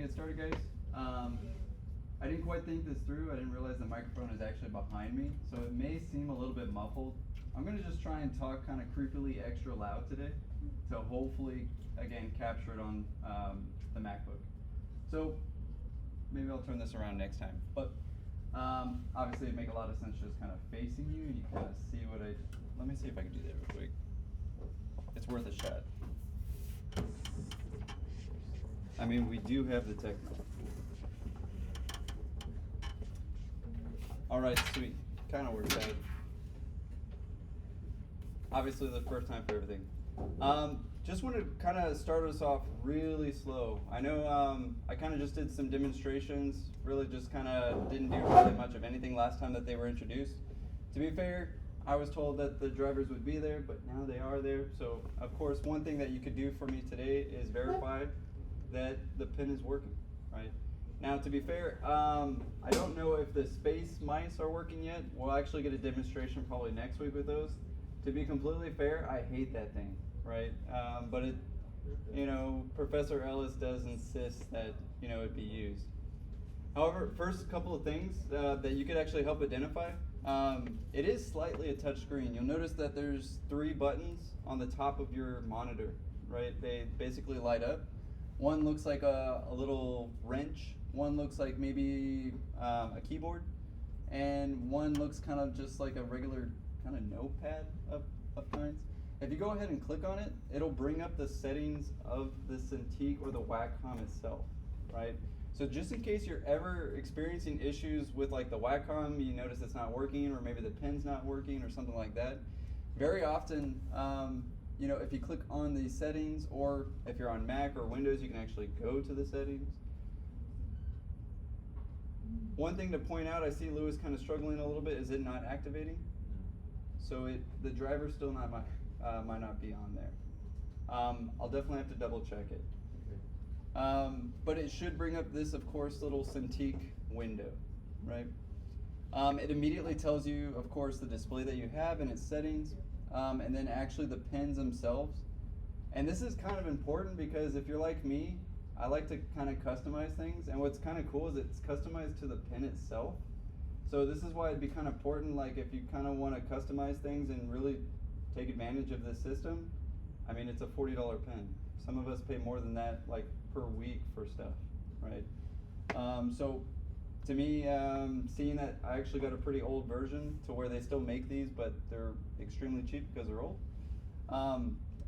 get started, guys. I didn't quite think this through. I didn't realize the microphone is actually behind me, so it may seem a little bit muffled. I'm gonna just try and talk kind of creepily extra loud today to hopefully, again, capture it on the MacBook. So maybe I'll turn this around next time. But obviously it'd make a lot of sense just kind of facing you and you kind of see what let me see if I can do that real quick. It's worth a shot. I mean, we do have the techno. All right, sweet. Kind of works out. Obviously, the first time for everything. Just want to kind of start us off really slow. I know I kind of just did some demonstrations. Really, just kind of didn't do really much of anything last time that they were introduced. To be fair, I was told that the drivers would be there, but now they are there. So, of course, one thing that you could do for me today is verify that the pin is working, right? Now, to be fair, I don't know if the space mice are working yet. We'll actually get a demonstration probably next week with those. To be completely fair, I hate that thing, right? But it, Professor Ellis does insist that, it be used. However, first couple of things that you could actually help identify. It is slightly a touch screen. You'll notice that there's 3 buttons on the top of your monitor, right? They basically light up. One looks like a little wrench. One looks like maybe a keyboard. And one looks kind of just like a regular kind of notepad of kinds. If you go ahead and click on it, it'll bring up the settings of the Cintiq or the Wacom itself, right? So just in case you're ever experiencing issues with like the Wacom, you notice it's not working, or maybe the pin's not working or something like that, very often, if you click on the settings, or if you're on Mac or Windows, you can actually go to the settings. One thing to point out, I see Lewis kind of struggling a little bit, is it not activating? So the driver still might not be on there. I'll definitely have to double check it. But it should bring up this, of course, little Cintiq window, right? It immediately tells you, of course, the display that you have and its settings, and then actually the pins themselves. And this is kind of important because if you're like me, I like to kind of customize things, and what's kind of cool is it's customized to the pin itself. So this is why it'd be kind of important, like if you kind of want to customize things and really take advantage of this system, I mean, it's a $40 pin. Some of us pay more than that, like per week for stuff, right? So to me, seeing that I actually got a pretty old version to where they still make these, but they're extremely cheap because they're old.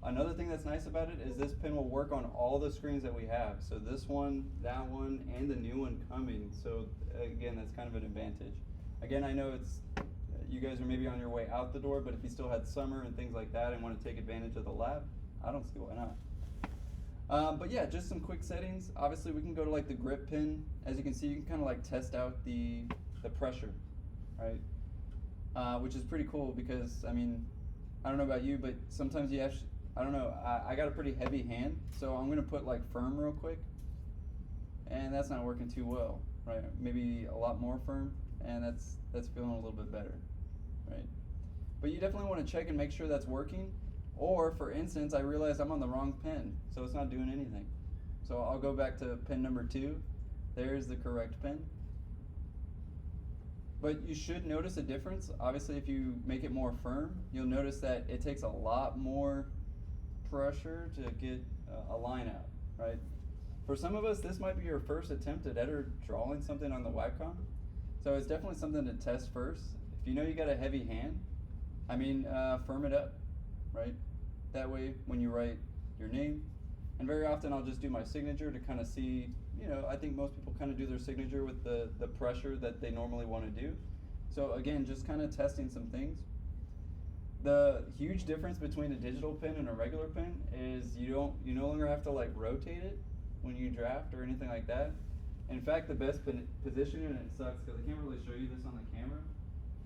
Another thing that's nice about it is this pin will work on all the screens that we have. So this one, that one, and the new one coming. So again, that's kind of an advantage. Again, I know you guys are maybe on your way out the door, but if you still had summer and things like that and want to take advantage of the lab, I don't see why not. But yeah, just some quick settings. Obviously, we can go to like the grip pin. As you can see, you can kind of like test out the pressure, right? Which is pretty cool because, I mean, I don't know about you, but sometimes you actually, I don't know, I got a pretty heavy hand, so I'm gonna put like firm real quick, and that's not working too well, right? Maybe a lot more firm, and that's feeling a little bit better, right? But you definitely want to check and make sure that's working. Or for instance, I realized I'm on the wrong pin, so it's not doing anything. So I'll go back to pin number 2. There's the correct pin. But you should notice a difference. Obviously, if you make it more firm, you'll notice that it takes a lot more pressure to get a line out, right? For some of us, this might be your first attempt at ever drawing something on the Wacom. So it's definitely something to test first. If you know you got a heavy hand, I mean, firm it up, right? That way, when you write your name, and very often I'll just do my signature to kind of see, I think most people kind of do their signature with the pressure that they normally want to do. So again, just kind of testing some things. The huge difference between a digital pen and a regular pen is you no longer have to like rotate it when you draft or anything like that. In fact, the best position, and it sucks because I can't really show you this on the camera,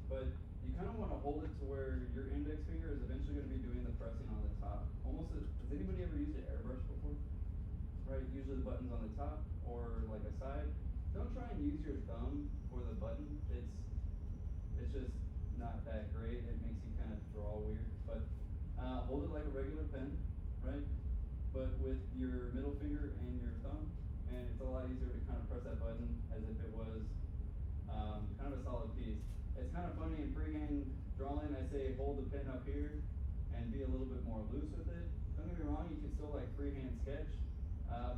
but you kind of want to hold it to where your index finger is eventually going to be doing the pressing on the top. Almost, has anybody ever used an airbrush before? Right, usually the button's on the top or like a side. Don't try and use your thumb for the button. It's just not that great. It makes you kind of draw weird. But hold it like a regular pen, right? But with your middle finger and your thumb, and it's a lot easier as if it was kind of a solid piece. It's kind of funny in freehand drawing, I say hold the pen up here and be a little bit more loose with it. Don't get me wrong, you can still like freehand sketch,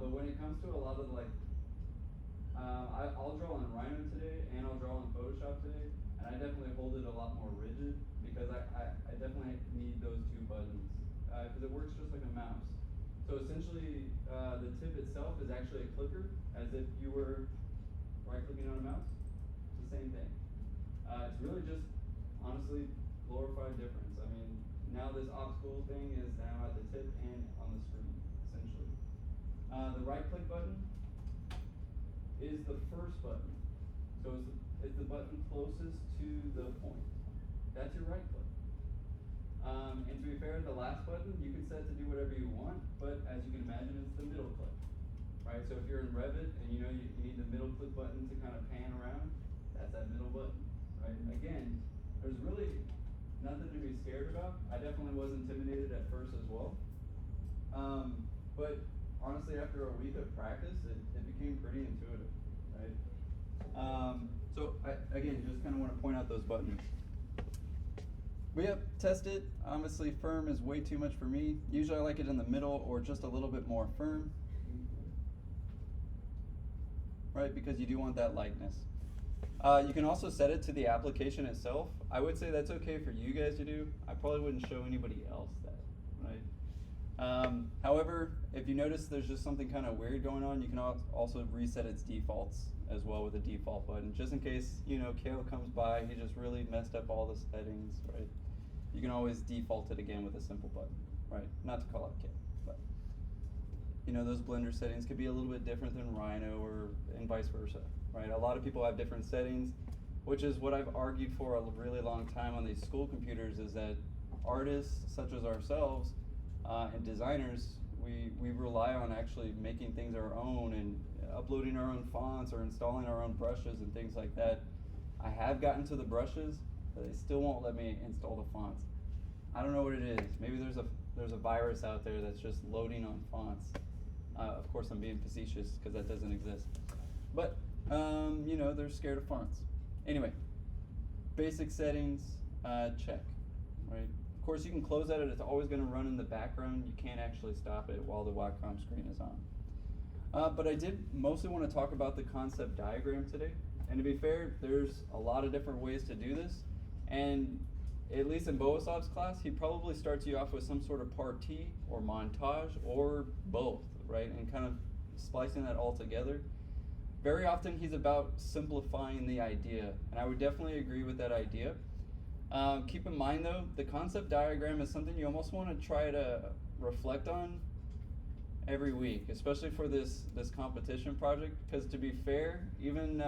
but when it comes to a lot of like, I'll draw in Rhino today and I'll draw in Photoshop today, and I definitely hold it a lot more rigid because I definitely need those two buttons because it works just like a mouse. So essentially, the tip itself is actually a clicker, as if you were right-clicking on a mouse. It's the same thing. It's really just, honestly, glorified difference. I mean, now this optical thing is now at the tip and on the screen, essentially. The right-click button is the first button. So it's the button closest to the point. That's your right-click. And to be fair, the last button you can set to do whatever you want, but as you can imagine, it's the middle click, right? So if you're in Revit and you know you need the middle click button to kind of pan around, that's that middle button, right? Again, there's really nothing to be scared about. I definitely was intimidated at first as well. But honestly, after a week of practice, it became pretty intuitive, right? So again, just kind of want to point out those buttons. We have tested. Obviously, firm is way too much for me. Usually I like it in the middle or just a little bit more firm, right? Because you do want that lightness. You can also set it to the application itself. I would say that's okay for you guys to do. I probably wouldn't show anybody else that, right? However, if you notice there's just something kind of weird going on, you can also reset its defaults as well with a default button, just in case, you know, Kale comes by, he just really messed up all the settings, right? You can always default it again with a simple button, right? Not to call out Kale, but you know, those Blender settings could be a little bit different than Rhino or and vice versa, right? A lot of people have different settings, which is what I've argued for a really long time on these school computers, is that artists such as ourselves and designers, we rely on actually making things our own and uploading our own fonts or installing our own brushes and things like that. I have gotten to the brushes, but they still won't let me install the fonts. I don't know what it is. Maybe there's a virus out there that's just loading on fonts. Of course, I'm being facetious because that doesn't exist. But you know, they're scared of fonts. Anyway, basic settings, check, right? Of course, you can close out it. It's always going to run in the background. You can't actually stop it while the Wacom screen is on. But I did mostly want to talk about the concept diagram today. And to be fair, there's a lot of different ways to do this. And at least in Boasov's class, he probably starts you off with some sort of partie or montage or both, right? And kind of splicing that all together. Very often he's about simplifying the idea. And I would definitely agree with that idea. Keep in mind though, the concept diagram is something you almost want to try to reflect on every week, especially for this competition project, because to be fair, even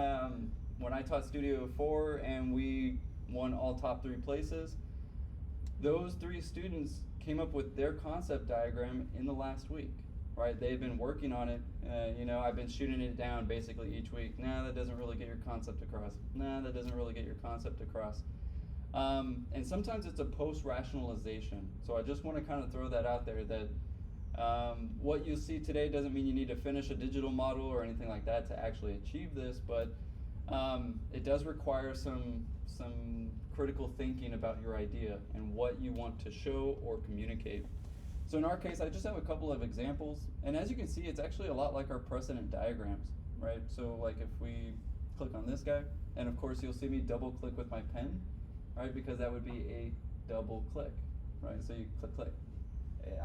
when I taught Studio 4 and we won all top 3 places, those 3 students came up with their concept diagram in the last week, right? They've been working on it. You know, I've been shooting it down basically each week. Nah, that doesn't really get your concept across. Nah, that doesn't really get your concept across. And sometimes it's a post-rationalization. So I just want to kind of throw that out there that what you see today doesn't mean you need to finish a digital model or anything like that to actually achieve this, but it does require some critical thinking about your idea and what you want to show or communicate. So in our case, I just have a couple of examples, and as you can see, it's actually a lot like our precedent diagrams, right? So like if we click on this guy, and of course you'll see me double click with my pen, right? Because that would be a double click, right? So you click, click.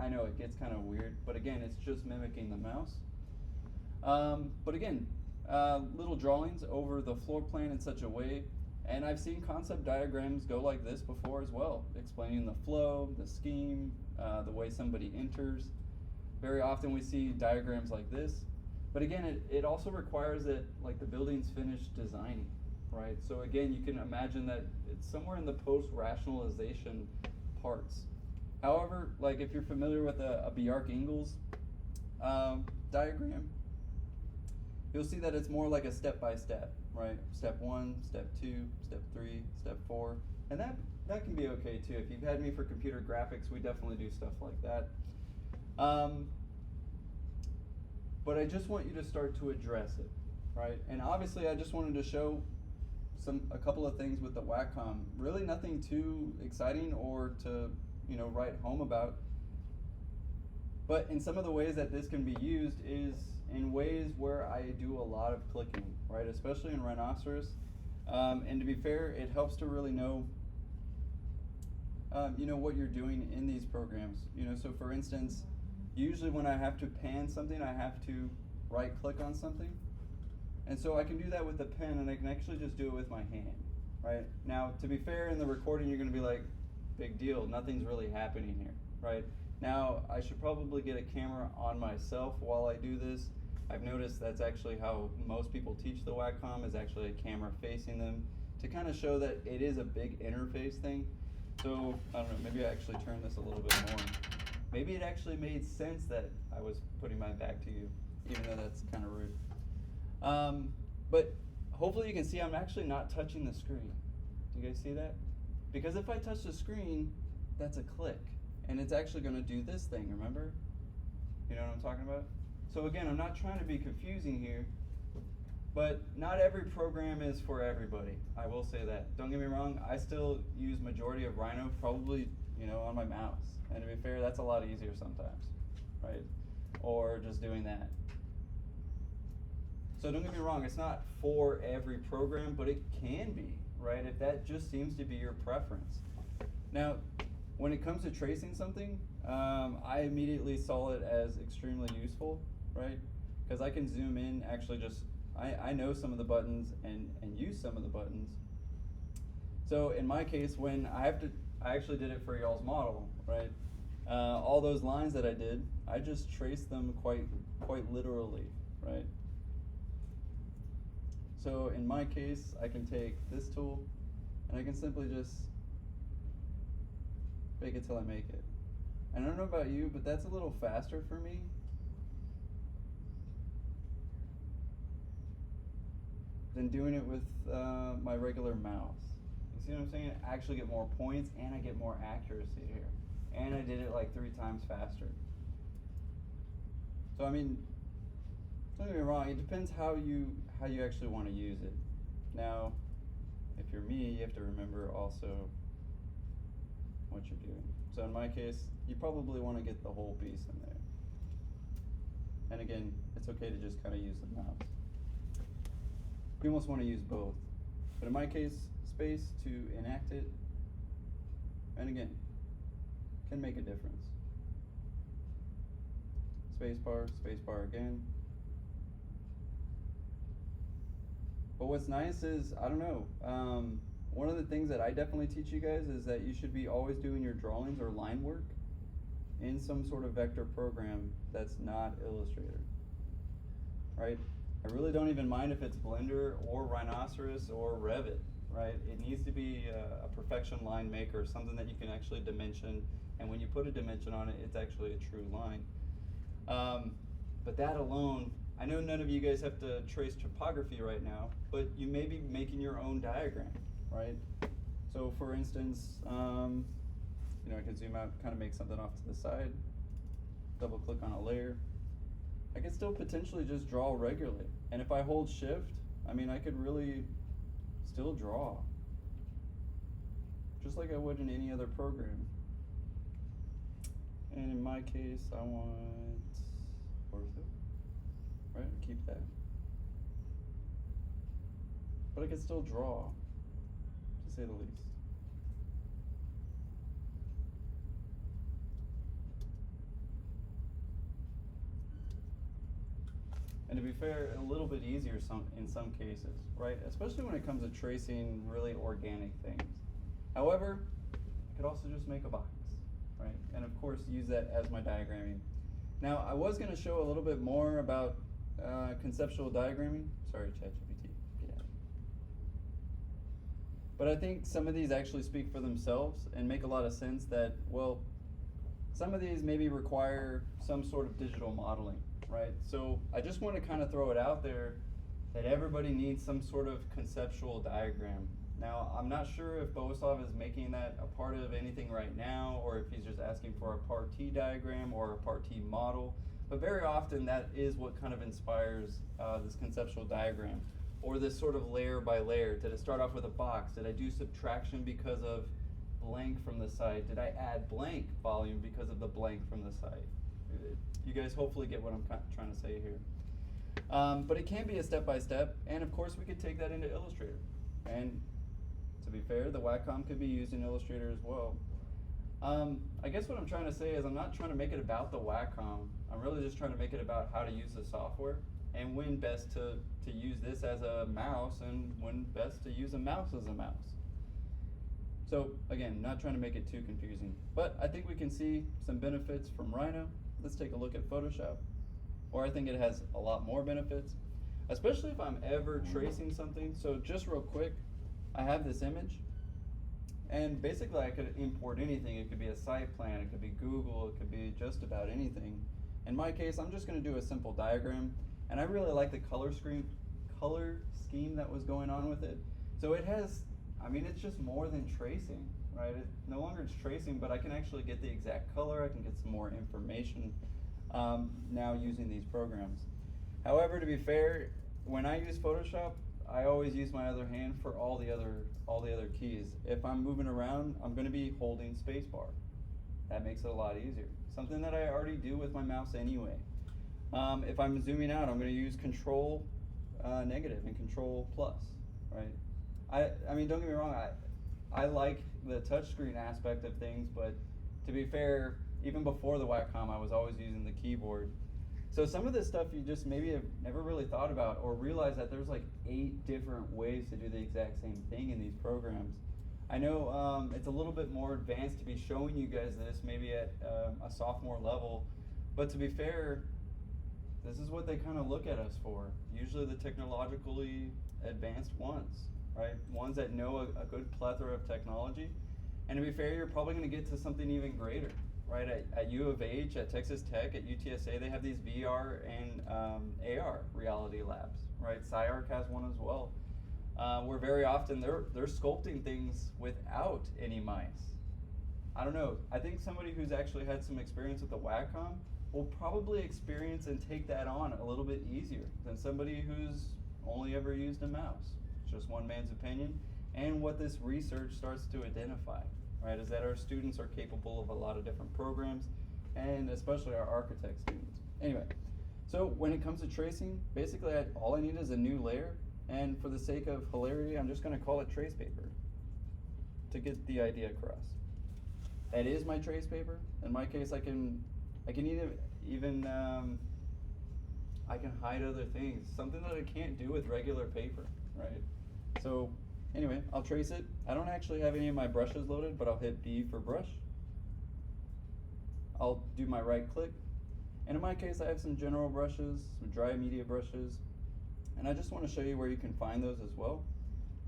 I know it gets kind of weird, but again, it's just mimicking the mouse. But again, little drawings over the floor plan in such a way, and I've seen concept diagrams go like this before as well, explaining the flow, the scheme, the way somebody enters. Very often we see diagrams like this, but again, it also requires that like the building's finished designing, right? So again, you can imagine that it's somewhere in the post-rationalization parts. However, like if you're familiar with a Bjarke-Ingels diagram, you'll see that it's more like a step-by-step, right? Step 1, step 2, step 3, step 4, and that can be okay too. If you've had me for computer graphics, we definitely do stuff like that. But I just want you to start to address it. right? And obviously I just wanted to show a couple of things with the Wacom. Really nothing too exciting or to, write home about. But in some of the ways that this can be used is in ways where I do a lot of clicking, right? Especially in Rhinoceros. And to be fair, it helps to really know, what you're doing in these programs. So for instance, usually when I have to pan something, I have to right click on something. And so I can do that with the pen, and I can actually just do it with my hand, right? Now, to be fair, in the recording, you're gonna be like, big deal, nothing's really happening here, right? Now, I should probably get a camera on myself while I do this. I've noticed that's actually how most people teach the Wacom, is actually a camera facing them to kind of show that it is a big interface thing. So, I don't know, maybe I actually turn this a little bit more. Maybe it actually made sense that I was putting my back to you, even though that's kind of rude. But hopefully you can see I'm actually not touching the screen. Do you guys see that? Because if I touch the screen, that's a click. And it's actually going to do this thing, remember? You know what I'm talking about? So again, I'm not trying to be confusing here, but not every program is for everybody. I will say that. Don't get me wrong, I still use majority of Rhino probably, on my mouse. And to be fair, that's a lot easier sometimes, right? Or just doing that. So don't get me wrong, it's not for every program, but it can be, right? If that just seems to be your preference. Now, when it comes to tracing something, I immediately saw it as extremely useful, right? Because I can zoom in, actually I know some of the buttons and use some of the buttons. So in my case, when I actually did it for y'all's model, right? All those lines that I did, I just traced them quite literally, right? So in my case, I can take this tool and I can simply just fake it till I make it. And I don't know about you, but that's a little faster for me. Than doing it with my regular mouse. You see what I'm saying? I actually get more points and I get more accuracy here. And I did it like 3 times faster. So I mean, don't get me wrong, it depends how you actually want to use it. Now, if you're me, you have to remember also what you're doing. So in my case, you probably want to get the whole piece in there. And again, it's okay to just kind of use the mouse. You almost want to use both. But in my case, space to enact it, and again, can make a difference. Space bar again. But what's nice is, I don't know, one of the things that I definitely teach you guys is that you should be always doing your drawings or line work in some sort of vector program that's not Illustrator, right? I really don't even mind if it's Blender or Rhinoceros or Revit, right? It needs to be a perfection line maker, something that you can actually dimension, and when you put a dimension on it, it's actually a true line. But that alone, I know none of you guys have to trace topography right now, but you may be making your own diagram, right? So for instance, I can zoom out, kind of make something off to the side, double click on a layer. I could still potentially just draw regularly. And if I hold shift, I could really still draw. Just like I would in any other program. And in my case, I want ortho, right? Keep that. But I could still draw, to say the least. And to be fair, a little bit easier in some cases, right? Especially when it comes to tracing really organic things. However, I could also just make a box, right? And of course, use that as my diagramming. Now, I was going to show a little bit more about conceptual diagramming. Sorry, ChatGPT, get out of here. But I think some of these actually speak for themselves and make a lot of sense that, well, some of these maybe require some sort of digital modeling, right? So I just want to kind of throw it out there that everybody needs some sort of conceptual diagram. Now, I'm not sure if Bohuslav is making that a part of anything right now, or if he's just asking for a part T diagram or a part T model, But very often that is what kind of inspires this conceptual diagram, or this sort of layer by layer. Did it start off with a box? Did I do subtraction because of blank from the side? Did I add blank volume because of the blank from the side? You guys hopefully get what I'm trying to say here. But it can be a step-by-step, and of course we could take that into Illustrator. And to be fair, the Wacom could be used in Illustrator as well. I guess what I'm trying to say is I'm not trying to make it about the Wacom. I'm really just trying to make it about how to use the software and when best to use this as a mouse and when best to use a mouse as a mouse. So again, not trying to make it too confusing, but I think we can see some benefits from Rhino. Let's take a look at Photoshop, or I think it has a lot more benefits, especially if I'm ever tracing something. So just real quick, I have this image, and basically I could import anything. It could be a site plan, it could be Google, it could be just about anything. In my case, I'm just going to do a simple diagram, and I really like the color scheme that was going on with it. So it has, I mean, it's just more than tracing, right? It no longer it's tracing, but I can actually get the exact color. I can get some more information now using these programs. However, to be fair, when I use Photoshop, I always use my other hand for all the other keys. If I'm moving around, I'm going to be holding spacebar. That makes it a lot easier. Something that I already do with my mouse anyway. If I'm zooming out, I'm going to use Control negative and Control plus, right? I mean, don't get me wrong, I like the touchscreen aspect of things, but to be fair, even before the Wacom, I was always using the keyboard. So some of this stuff you just maybe have never really thought about or realized that there's like 8 different ways to do the exact same thing in these programs. I know it's a little bit more advanced to be showing you guys this maybe at a sophomore level, but to be fair, this is what they kind of look at us for. Usually the technologically advanced ones, right? Ones that know a good plethora of technology. And to be fair, you're probably going to get to something even greater, right? At U of H, at Texas Tech, at UTSA, they have these VR and AR reality labs, right? SciArc has one as well. Where very often they're sculpting things without any mice. I don't know. I think somebody who's actually had some experience with the Wacom will probably experience and take that on a little bit easier than somebody who's only ever used a mouse. It's just one man's opinion. And what this research starts to identify, right, is that our students are capable of a lot of different programs, and especially our architect students. Anyway, so when it comes to tracing, basically all I need is a new layer, and for the sake of hilarity, I'm just going to call it trace paper to get the idea across. That is my trace paper. In my case, I can even I can hide other things, something that I can't do with regular paper, right? So anyway, I'll trace it. I don't actually have any of my brushes loaded, but I'll hit B for brush. I'll do my right click, and in my case I have some general brushes, some dry media brushes, and I just want to show you where you can find those as well.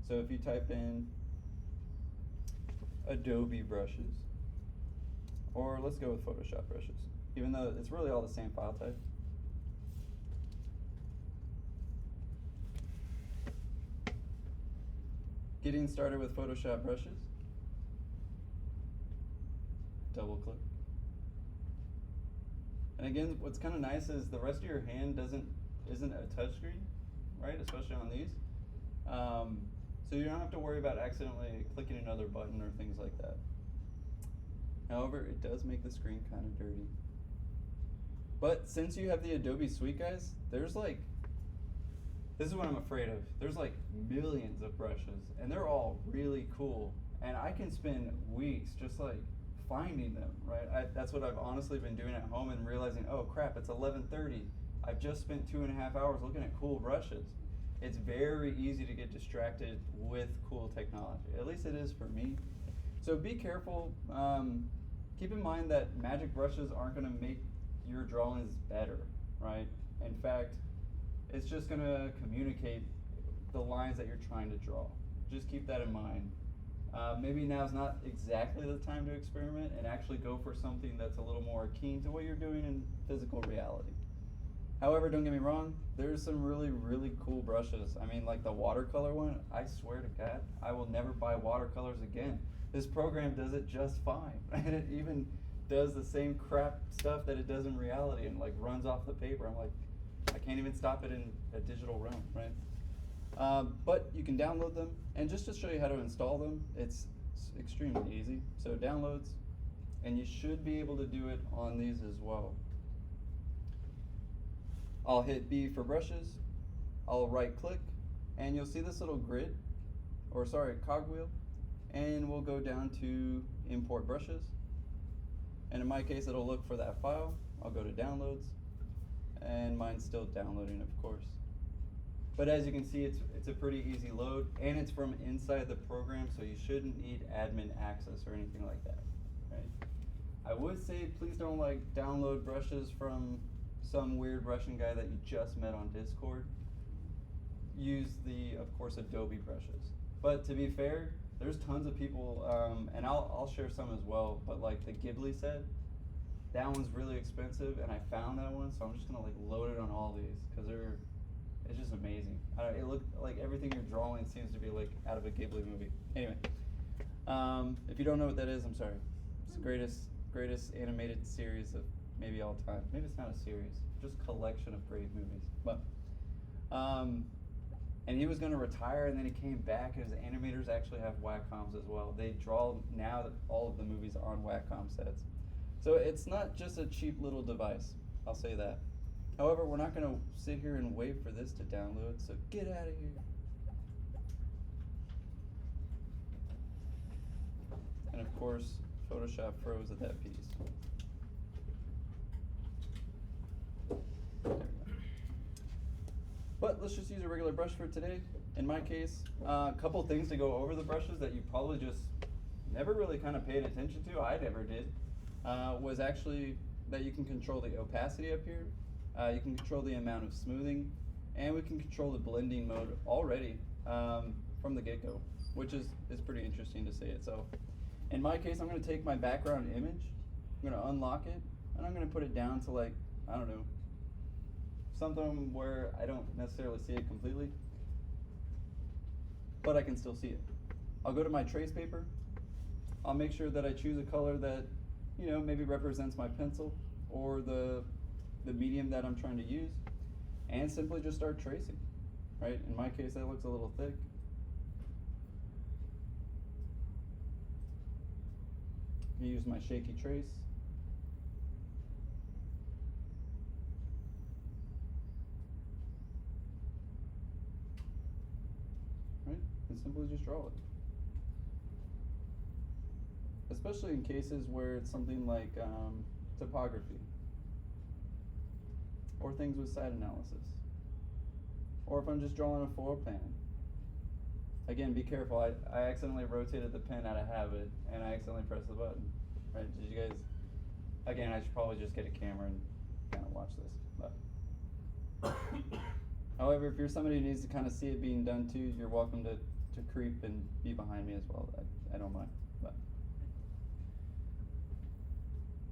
So if you type in Adobe brushes, or let's go with Photoshop brushes, even though it's really all the same file type. Getting started with Photoshop brushes. Double click. And again, what's kind of nice is the rest of your hand isn't a touchscreen, right? Especially on these. So you don't have to worry about accidentally clicking another button or things like that. However, it does make the screen kind of dirty. But since you have the Adobe suite, guys, there's like, this is what I'm afraid of. There's like millions of brushes, and they're all really cool. And I can spend weeks just like finding them, right? That's what I've honestly been doing at home and realizing, oh crap, it's 11:30. I've just spent 2.5 hours looking at cool brushes. It's very easy to get distracted with cool technology. At least it is for me. So be careful. Keep in mind that magic brushes aren't going to make your drawings better, right? In fact, it's just going to communicate the lines that you're trying to draw. Just keep that in mind. Maybe now's not exactly the time to experiment and actually go for something that's a little more keen to what you're doing in physical reality. However, don't get me wrong, there's some really, really cool brushes. I mean, like the watercolor one, I swear to God, I will never buy watercolors again. This program does it just fine. And it does the same crap stuff that it does in reality and like runs off the paper. I'm like, I can't even stop it in a digital realm, right? But you can download them, and just to show you how to install them, it's extremely easy. So downloads, and you should be able to do it on these as well. I'll hit B for brushes, I'll right click, and you'll see this little grid, or sorry, cogwheel, and we'll go down to import brushes. And in my case, it'll look for that file. I'll go to downloads, and mine's still downloading, of course. But as you can see, it's a pretty easy load, and it's from inside the program, so you shouldn't need admin access or anything like that, right? I would say please don't like download brushes from some weird Russian guy that you just met on Discord. Use the, of course, Adobe brushes. But to be fair, there's tons of people, and I'll share some as well, but like the Ghibli set, that one's really expensive, and I found that one, so I'm just gonna like load it on all these, because it's just amazing. It looked like everything you're drawing seems to be like out of a Ghibli movie. Anyway, if you don't know what that is, I'm sorry. It's the greatest animated series of maybe all time. Maybe it's not a series, just collection of great movies. But and he was going to retire, and then he came back, and his animators actually have Wacoms as well. They draw now all of the movies on Wacom sets. So it's not just a cheap little device, I'll say that. However, we're not going to sit here and wait for this to download, so get out of here. And of course, Photoshop froze at that piece. There we go. But let's just use a regular brush for today. In my case, a couple things to go over the brushes that you probably just never really kind of paid attention to, I never did, was actually that you can control the opacity up here. You can control the amount of smoothing, and we can control the blending mode already from the get-go, which is pretty interesting to say it. So in my case, I'm going to take my background image, I'm going to unlock it, and I'm going to put it down to like, I don't know, something where I don't necessarily see it completely, but I can still see it. I'll go to my trace paper. I'll make sure that I choose a color that, you know, maybe represents my pencil or the medium that I'm trying to use, and simply just start tracing, right? In my case, that looks a little thick. I use my shaky trace. Right? And simply just draw it. Especially in cases where it's something like topography, or things with site analysis, or if I'm just drawing a floor plan. Again, be careful. I accidentally rotated the pen out of habit, and I accidentally pressed the button. Right? Did you guys? Again, I should probably just get a camera and kind of watch this. But however, if you're somebody who needs to kind of see it being done too, you're welcome to creep and be behind me as well. I don't mind.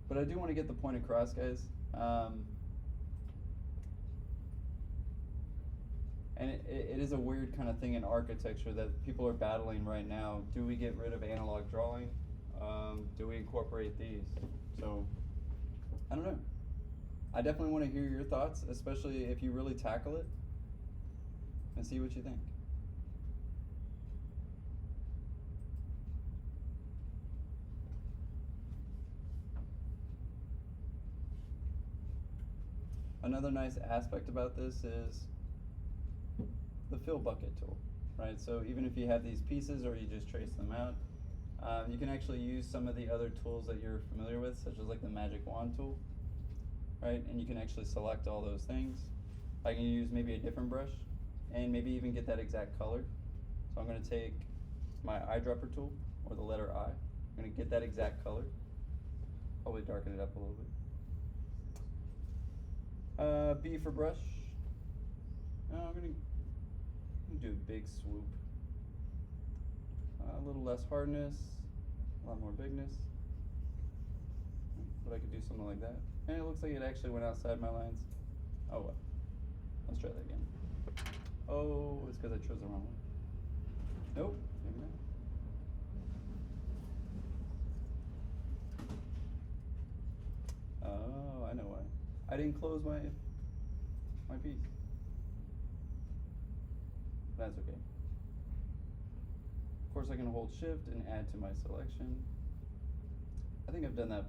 But I do want to get the point across, guys. And it is a weird kind of thing in architecture that people are battling right now. Do we get rid of analog drawing? Do we incorporate these? So, I don't know. I definitely want to hear your thoughts, especially if you really tackle it, and see what you think. Another nice aspect about this is the fill bucket tool, right? So even if you have these pieces or you just trace them out, you can actually use some of the other tools that you're familiar with, such as like the magic wand tool, right? And you can actually select all those things. I can use maybe a different brush and maybe even get that exact color. So I'm going to take my eyedropper tool, or the letter I. I'm going to get that exact color. Probably darken it up a little bit. B for brush. I'm gonna do a big swoop. A little less hardness, a lot more bigness. But I could do something like that. And it looks like it actually went outside my lines. Oh well. Let's try that again. Oh, it's because I chose the wrong one. Nope, maybe not. know why. I didn't close my piece. That's okay. Of course, I can hold shift and add to my selection. I think I've done that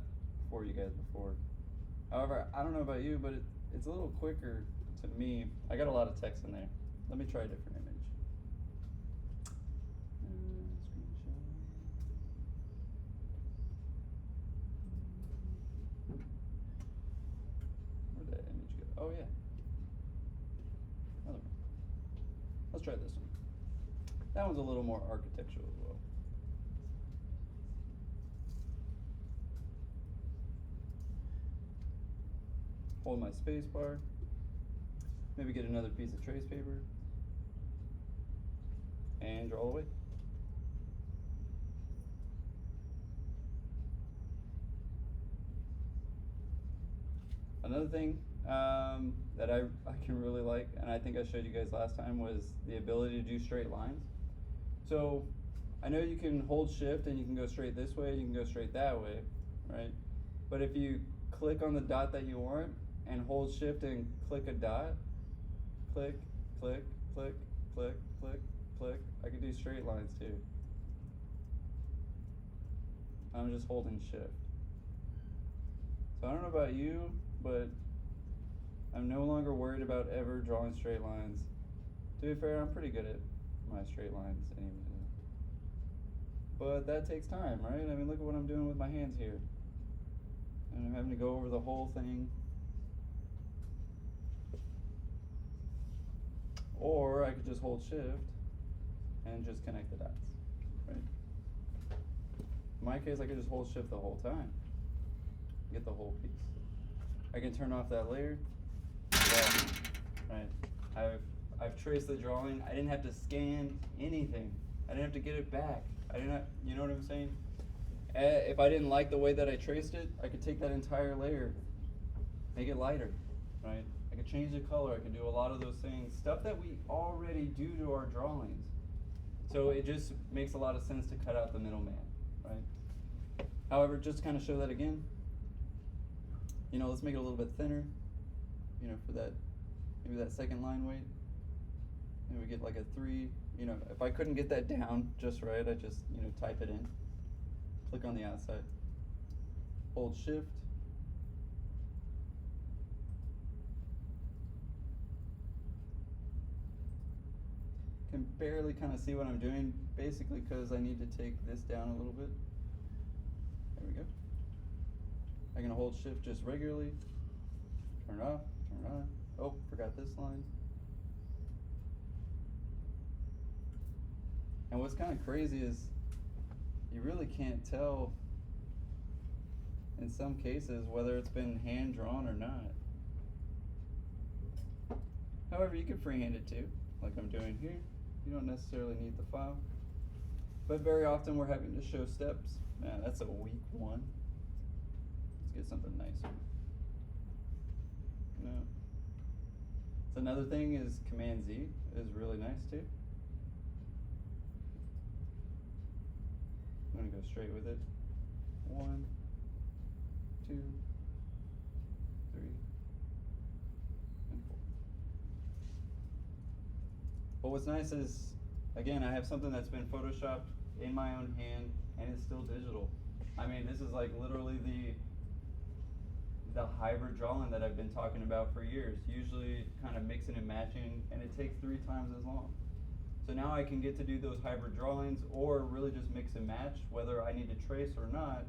for you guys before. However, I don't know about you, but it's a little quicker to me. I got a lot of text in there. Let me try a different image. Screenshot. Where'd that image go? Oh yeah. Another one. Let's try this one. That one's a little more architectural as well. Hold my space bar. Maybe get another piece of trace paper. And draw away. Another thing that I can really like, and I think I showed you guys last time, was the ability to do straight lines. So I know you can hold shift and you can go straight this way, you can go straight that way, right? But if you click on the dot that you want and hold shift and click a dot, click, click, click, click, click, click, I can do straight lines too. I'm just holding shift. So I don't know about you, but I'm no longer worried about ever drawing straight lines. To be fair, I'm pretty good at my straight lines anyway. But that takes time, right? I mean, look at what I'm doing with my hands here. And I'm having to go over the whole thing. Or I could just hold shift and just connect the dots, right? In my case, I could just hold shift the whole time. Get the whole piece. I can turn off that layer. Right. I've traced the drawing. I didn't have to scan anything. I didn't have to get it back. I didn't have, you know what I'm saying? If I didn't like the way that I traced it, I could take that entire layer, make it lighter, right? I could change the color. I could do a lot of those things, stuff that we already do to our drawings. So it just makes a lot of sense to cut out the middleman, right? However, just to kind of show that again, you know, let's make it a little bit thinner, you know, for that, maybe that second line weight. Maybe we get like a 3, you know, if I couldn't get that down just right, I just, you know, type it in, click on the outside, hold shift, can barely kind of see what I'm doing, basically because I need to take this down a little bit. There we go. I can hold shift just regularly, turn it off, turn it on. Oh, forgot this line. And what's kind of crazy is you really can't tell in some cases whether it's been hand drawn or not. However, you can freehand it too, like I'm doing here. You don't necessarily need the file. But very often we're having to show steps. Man, that's a weak one. Let's get something nicer. No. So another thing is Command Z is really nice too. I'm gonna go straight with it. 1, 2, 3, and 4. But what's nice is, again, I have something that's been photoshopped in my own hand and it's still digital. I mean, this is like literally the hybrid drawing that I've been talking about for years. Usually kind of mixing and matching, and it takes 3 times as long. So now I can get to do those hybrid drawings or really just mix and match, whether I need to trace or not.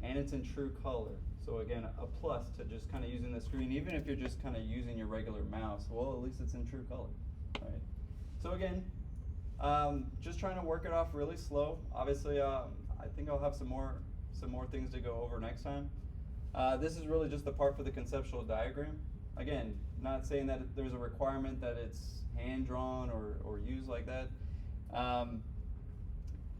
And it's in true color. So again, a plus to just kind of using the screen, even if you're just kind of using your regular mouse, well, at least it's in true color, right? So again, just trying to work it off really slow. Obviously, I think I'll have some more things to go over next time. This is really just the part for the conceptual diagram. Again, not saying that there's a requirement that it's hand drawn or used like that.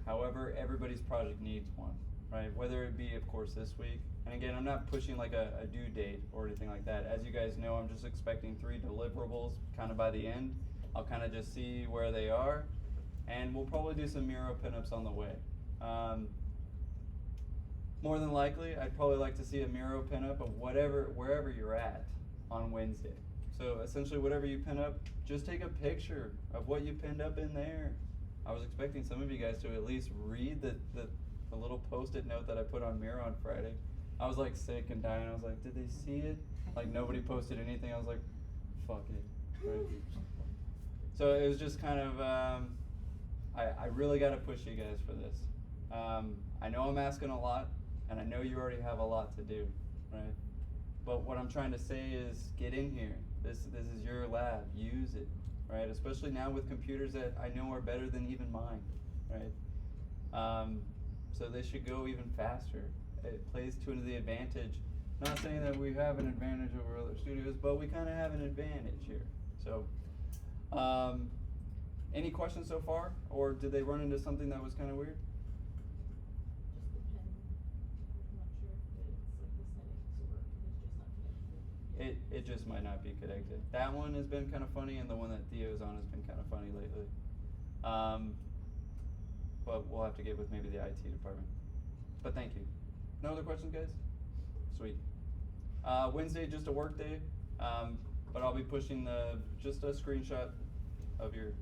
However, everybody's project needs one, right? Whether it be, of course, this week. And again, I'm not pushing like a due date or anything like that. As you guys know, I'm just expecting 3 deliverables kind of by the end. I'll kind of just see where they are. And we'll probably do some Miro pinups on the way. more than likely, I'd probably like to see a Miro pinup of wherever you're at on Wednesday. So essentially whatever you pin up, just take a picture of what you pinned up in there. I was expecting some of you guys to at least read the little post-it note that I put on Miro on Friday. I was like sick and dying. I was like, did they see it? Like nobody posted anything. I was like, fuck it. Right? So it was just kind of, I really got to push you guys for this. I know I'm asking a lot, and I know you already have a lot to do, right? But what I'm trying to say is get in here. This is your lab. Use it, right? Especially now with computers that I know are better than even mine, right? So they should go even faster. It plays to the advantage. Not saying that we have an advantage over other studios, but we kind of have an advantage here. So, any questions so far, or did they run into something that was kind of weird? Just the pen. I'm not sure if it's like the settings or it's just not connected. It just might not be connected. That one has been kind of funny, and the one that Theo's on has been kind of funny lately. But we'll have to get with maybe the IT department. But thank you. No other questions, guys? Sweet. Wednesday, just a work day, but I'll be pushing just a screenshot of your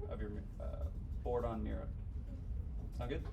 board on Miro. Sound good?